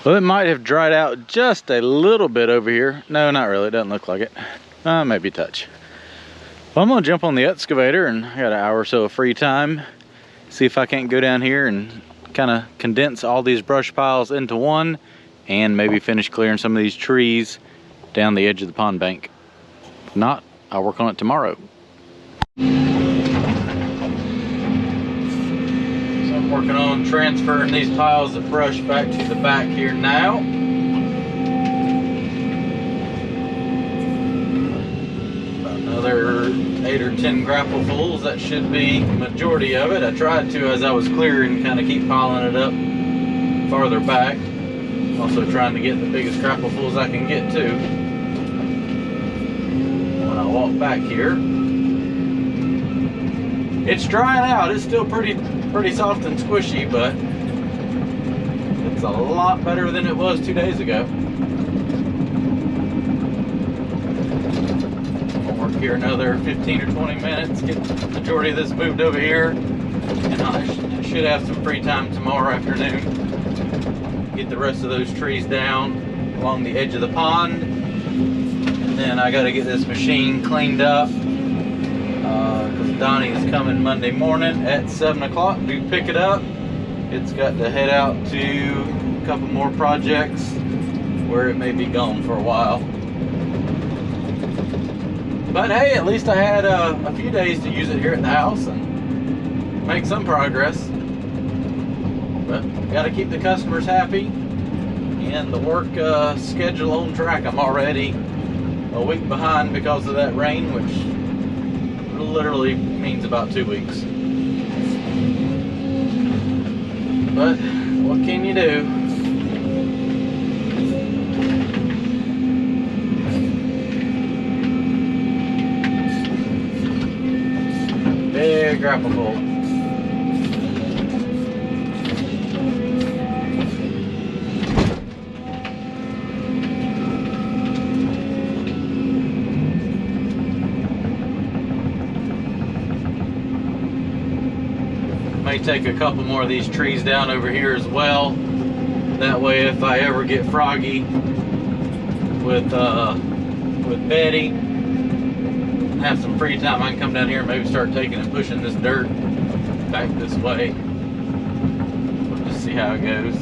Well, it might have dried out just a little bit over here. No, not really, it doesn't look like it. Maybe a touch. Well, I'm gonna jump on the excavator, and I got an hour or so of free time. See if I can't go down here and kind of condense all these brush piles into one, and maybe finish clearing some of these trees down the edge of the pond bank. If not, I'll work on it tomorrow. So I'm working on transferring these piles of brush back to the back here now. About another 8 or 10 grapplefuls, that should be the majority of it. I tried to, as I was clearing, kind of keep piling it up farther back. Also trying to get the biggest grapplefuls I can get to. When I walk back here, it's drying out. It's still pretty soft and squishy, but it's a lot better than it was 2 days ago. I'll work here another 15 or 20 minutes, get the majority of this moved over here, and I should have some free time tomorrow afternoon. Get the rest of those trees down along the edge of the pond, and then I got to get this machine cleaned up because Donnie is coming Monday morning at 7 o'clock to pick it up. It's got to head out to a couple more projects where it may be gone for a while. But hey, at least I had a few days to use it here at the house and make some progress. But got to keep the customers happy and the work schedule on track. I'm already a week behind because of that rain, which literally means about 2 weeks. But what can you do? Big grappleful. May take a couple more of these trees down over here as well. That way, if I ever get froggy with Betty, have some free time, I can come down here and maybe start taking and pushing this dirt back this way. We'll just see how it goes.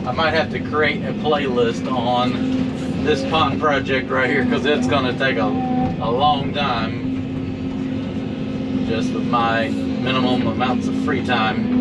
I might have to create a playlist on this pond project right here, because it's going to take a long time just with my minimum amounts of free time.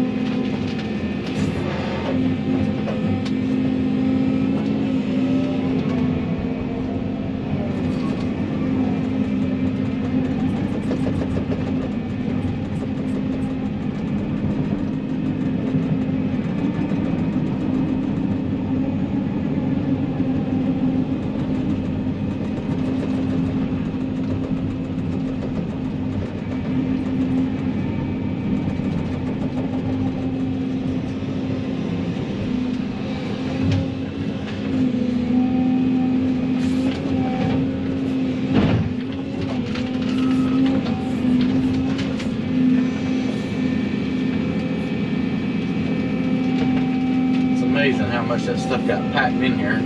Amazing how much that stuff got packed in here.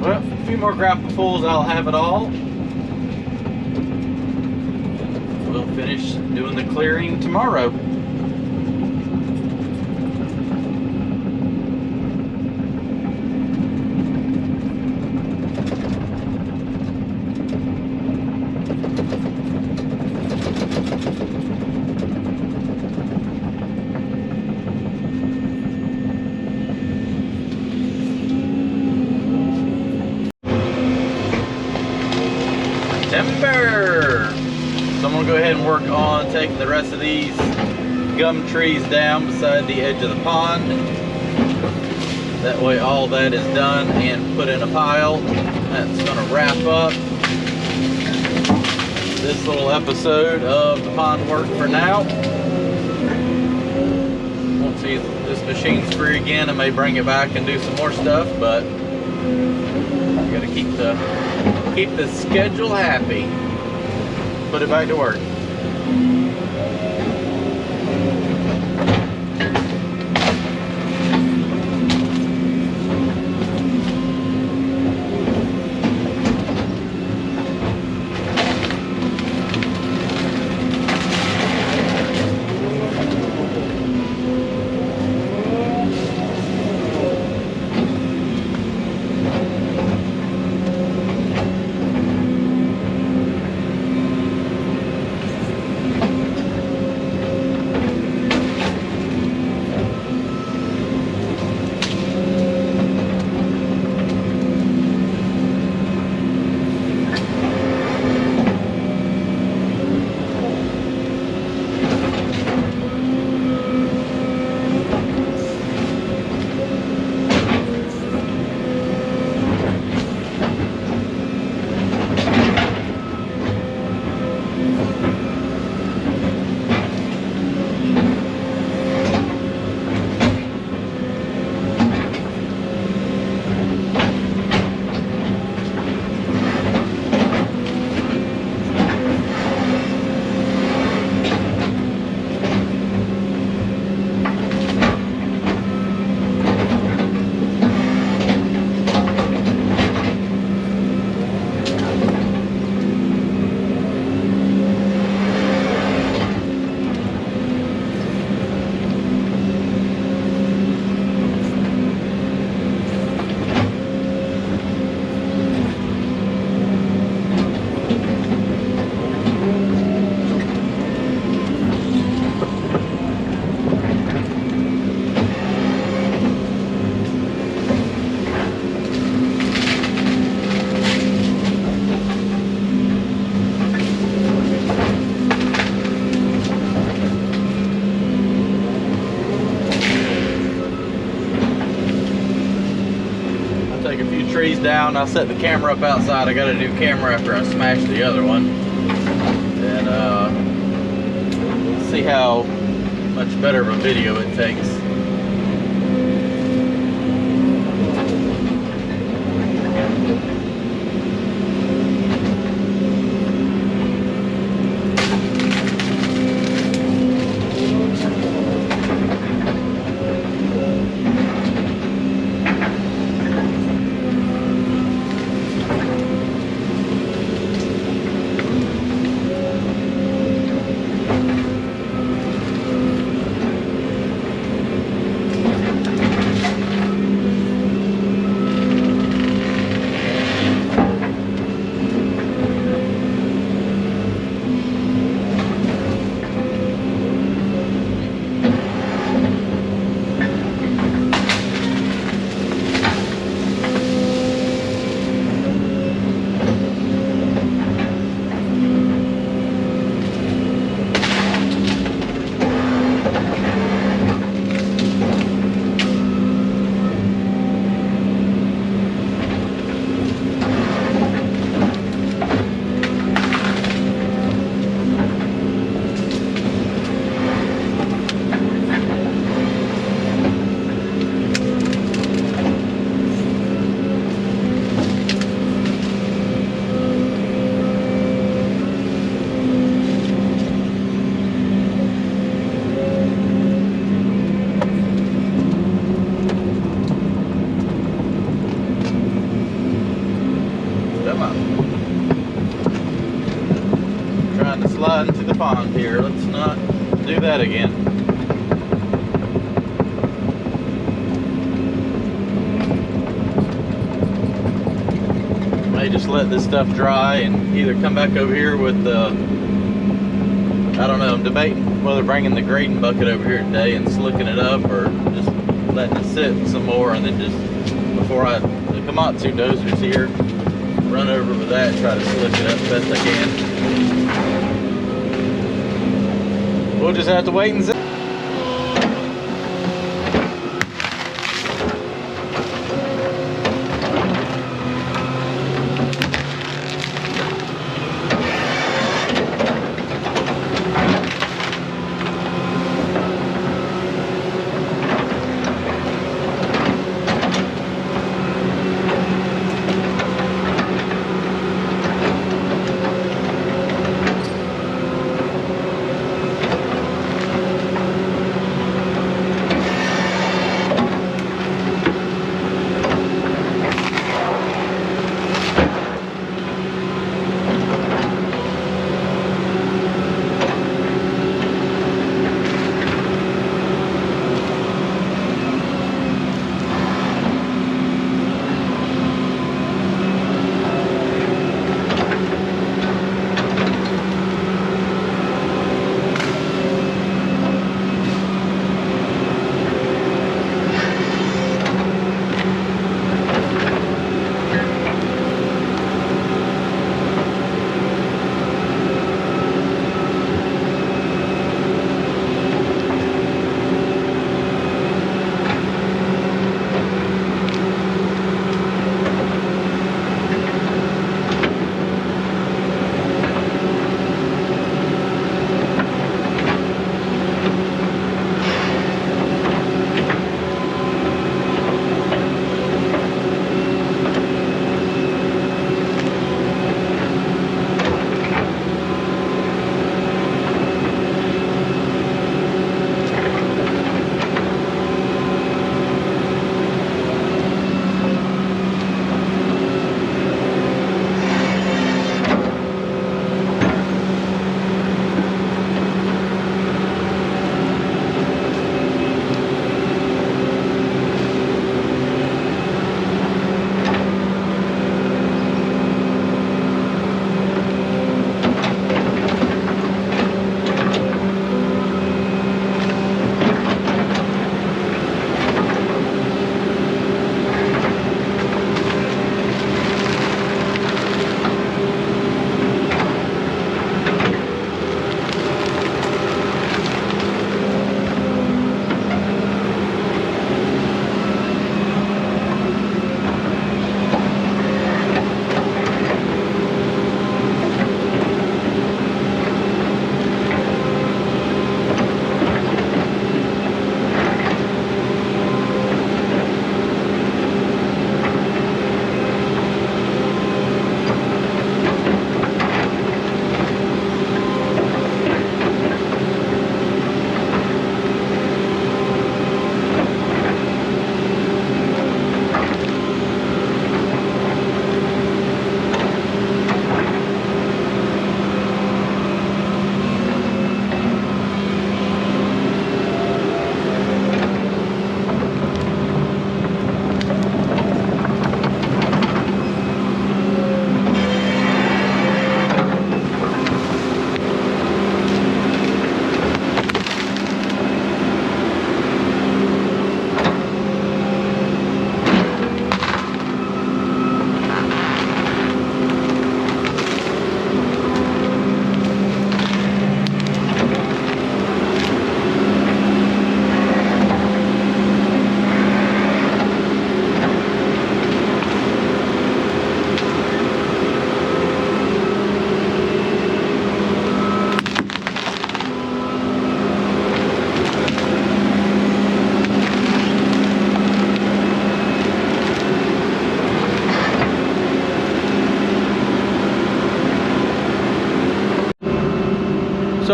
Well, a few more grapplefuls, I'll have it all. We'll finish doing the clearing tomorrow. Timber! So I'm going to go ahead and work on taking the rest of these gum trees down beside the edge of the pond. That way all that is done and put in a pile. That's going to wrap up this little episode of the pond work for now. see this machine's free again, I may bring it back and do some more stuff, but I gotta keep the schedule happy. Put it back to work. Trees down. I'll set the camera up outside. I got a new camera after I smashed the other one, and see how much better of a video it takes. Trying to slide into the pond here. Let's not do that again. May just let this stuff dry and either come back over here with the, I don't know, I'm debating whether bringing the grading bucket over here today and slicking it up, or just letting it sit some more, and then just, before the Komatsu dozer's here, run over with that and try to slick it up the best I can. We'll just have to wait and see.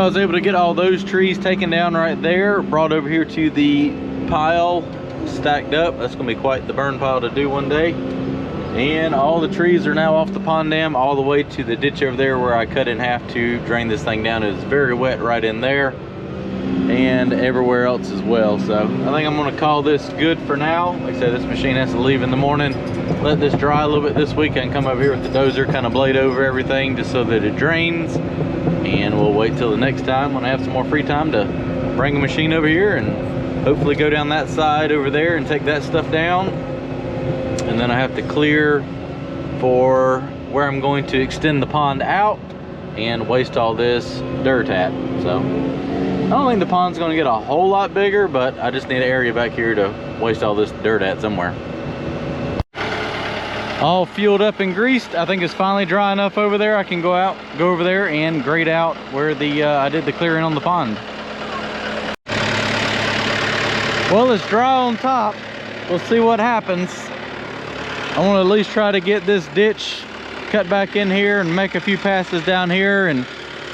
So I was able to get all those trees taken down right there, brought over here to the pile, stacked up. That's gonna be quite the burn pile to do one day. And all the trees are now off the pond dam all the way to the ditch over there where I cut in half to drain this thing down. It's very wet right in there and everywhere else as well. So I think I'm gonna call this good for now. Like I said, this machine has to leave in the morning. Let this dry a little bit this week and come over here with the dozer, kind of blade over everything just so that it drains. And we'll wait till the next time when I have some more free time to bring a machine over here and hopefully go down that side over there and take that stuff down. And then I have to clear for where I'm going to extend the pond out and waste all this dirt at. So I don't think the pond's going to get a whole lot bigger, but I just need an area back here to waste all this dirt at somewhere. All fueled up and greased. I think it's finally dry enough over there. I can go over there and grate out where the I did the clearing on the pond. Well, it's dry on top. We'll see what happens. I want to at least try to get this ditch cut back in here and make a few passes down here and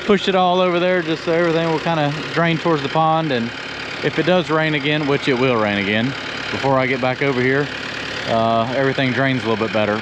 push it all over there just so everything will kind of drain towards the pond. And if it does rain again, which it will rain again before I get back over here, everything drains a little bit better.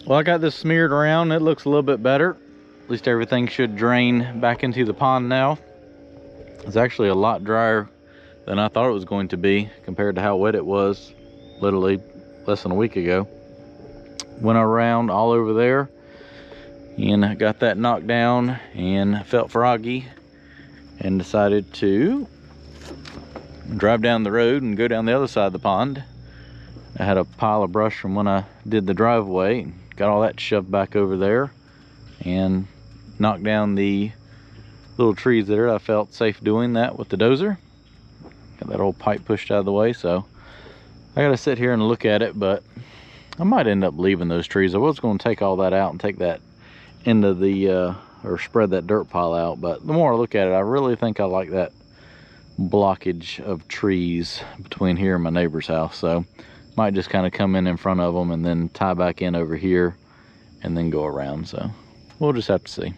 Well, I got this smeared around. It looks a little bit better. At least everything should drain back into the pond now. It's actually a lot drier than I thought it was going to be compared to how wet it was literally less than a week ago. Went around all over there, And I got that knocked down and felt froggy and decided to drive down the road and go down the other side of the pond. I had a pile of brush from when I did the driveway, got all that shoved back over there and knocked down the little trees there. I felt safe doing that with the dozer. Got that old pipe pushed out of the way, so I gotta sit here and look at it, but I might end up leaving those trees. I was going to take all that out and take that end of the or spread that dirt pile out, but the more I look at it, I really think I like that blockage of trees between here and my neighbor's house. So might just kind of come in front of them and then tie back in over here and then go around. So we'll just have to see.